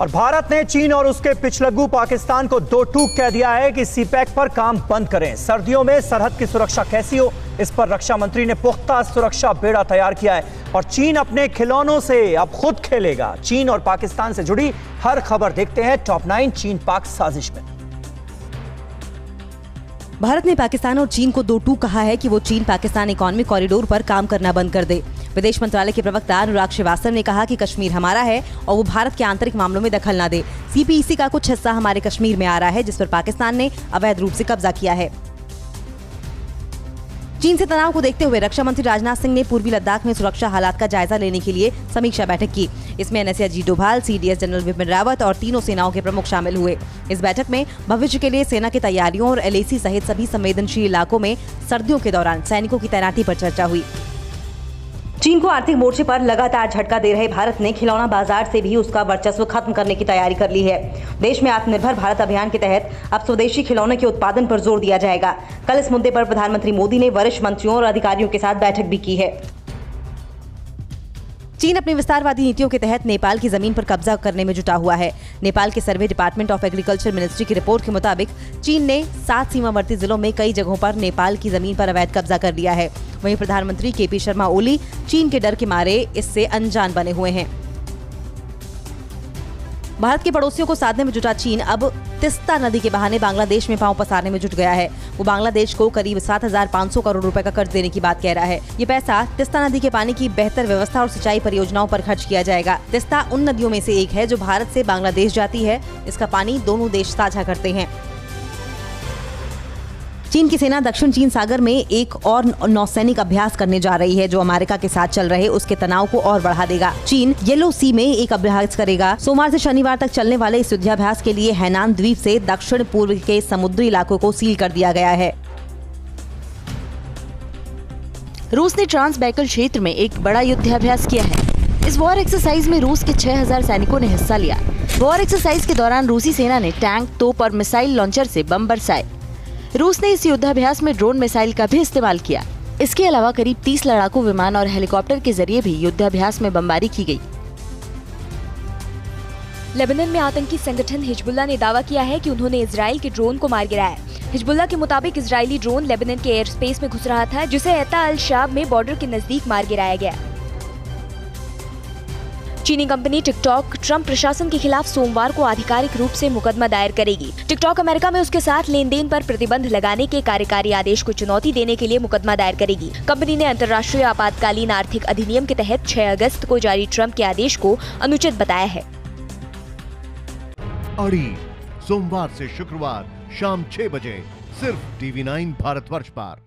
और भारत ने चीन और उसके पिछलग्गू पाकिस्तान को दो टूक कह दिया है कि सीपैक पर काम बंद करें। सर्दियों में सरहद की सुरक्षा कैसी हो, इस पर रक्षा मंत्री ने पुख्ता सुरक्षा बेड़ा तैयार किया है और चीन अपने खिलौनों से अब खुद खेलेगा। चीन और पाकिस्तान से जुड़ी हर खबर देखते हैं टॉप 9 चीन पाक साजिश में। भारत ने पाकिस्तान और चीन को दो टूक कहा है कि वो चीन पाकिस्तान इकोनॉमिक कॉरिडोर पर काम करना बंद कर दे। विदेश मंत्रालय के प्रवक्ता अनुराग श्रीवास्तव ने कहा कि कश्मीर हमारा है और वो भारत के आंतरिक मामलों में दखल न दे। सीपीईसी का कुछ हिस्सा हमारे कश्मीर में आ रहा है, जिस पर पाकिस्तान ने अवैध रूप से कब्जा किया है। चीन से तनाव को देखते हुए रक्षा मंत्री राजनाथ सिंह ने पूर्वी लद्दाख में सुरक्षा हालात का जायजा लेने के लिए समीक्षा बैठक की। इसमें NSA Ajit Doval, CDS general Vipin Rawat और तीनों सेनाओं के प्रमुख शामिल हुए। इस बैठक में भविष्य के लिए सेना की तैयारियों और एलएसी सहित सभी संवेदनशील इलाकों में सर्दियों के दौरान सैनिकों की तैनाती पर चर्चा हुई। चीन को आर्थिक मोर्चे पर लगातार झटका दे रहे भारत ने खिलौना बाजार से भी उसका वर्चस्व खत्म करने की तैयारी कर ली है। देश में आत्मनिर्भर भारत अभियान के तहत अब स्वदेशी खिलौनों के उत्पादन पर जोर दिया जाएगा। कल इस मुद्दे पर प्रधानमंत्री मोदी ने वरिष्ठ मंत्रियों और अधिकारियों के साथ बैठक भी की है। चीन अपनी विस्तारवादी नीतियों के तहत नेपाल की जमीन पर कब्जा करने में जुटा हुआ है। नेपाल के सर्वे डिपार्टमेंट ऑफ एग्रीकल्चर मिनिस्ट्री की रिपोर्ट के मुताबिक चीन ने 7 सीमावर्ती जिलों में कई जगहों पर नेपाल की जमीन पर अवैध कब्जा कर लिया है। वहीं प्रधानमंत्री केपी शर्मा ओली चीन के डर के मारे इससे अनजान बने हुए हैं। भारत के पड़ोसियों को साधने में जुटा चीन अब तिस्ता नदी के बहाने बांग्लादेश में पांव पसारने में जुट गया है। वो बांग्लादेश को करीब 7,500 करोड़ रुपए का कर्ज देने की बात कह रहा है। ये पैसा तिस्ता नदी के पानी की बेहतर व्यवस्था और सिंचाई परियोजनाओं पर खर्च किया जाएगा। तिस्ता उन नदियों में से एक है जो भारत से बांग्लादेश जाती है। इसका पानी दोनों देश साझा करते हैं। चीन की सेना दक्षिण चीन सागर में एक और नौसैनिक अभ्यास करने जा रही है, जो अमेरिका के साथ चल रहे उसके तनाव को और बढ़ा देगा। चीन येलो सी में एक अभ्यास करेगा। सोमवार से शनिवार तक चलने वाले इस युद्धाभ्यास के लिए हैनान द्वीप से दक्षिण पूर्व के समुद्री इलाकों को सील कर दिया गया है। रूस ने ट्रांस बैकल क्षेत्र में एक बड़ा युद्धाभ्यास किया है। इस वॉर एक्सरसाइज में रूस के 6,000 सैनिकों ने हिस्सा लिया। वॉर एक्सरसाइज के दौरान रूसी सेना ने टैंक, तोप और मिसाइल लॉन्चर से बम बरसाए। रूस ने इस युद्धाभ्यास में ड्रोन मिसाइल का भी इस्तेमाल किया। इसके अलावा करीब 30 लड़ाकू विमान और हेलीकॉप्टर के जरिए भी युद्धाभ्यास में बमबारी की गई। लेबनान में आतंकी संगठन हिजबुल्लाह ने दावा किया है कि उन्होंने इजराइल के ड्रोन को मार गिराया। हिजबुल्लाह के मुताबिक इजरायली ड्रोन लेबनान के एयर स्पेस में घुस रहा था, जिसे एता अल शाब में बॉर्डर के नजदीक मार गिराया गया। चीनी कंपनी टिकटॉक ट्रंप प्रशासन के खिलाफ सोमवार को आधिकारिक रूप से मुकदमा दायर करेगी। टिकटॉक अमेरिका में उसके साथ लेन देन पर प्रतिबंध लगाने के कार्यकारी आदेश को चुनौती देने के लिए मुकदमा दायर करेगी। कंपनी ने अंतर्राष्ट्रीय आपातकालीन आर्थिक अधिनियम के तहत 6 अगस्त को जारी ट्रंप के आदेश को अनुचित बताया है। अड़ी सोमवार से शुक्रवार शाम 6 बजे सिर्फ TV9 भारतवर्ष पर।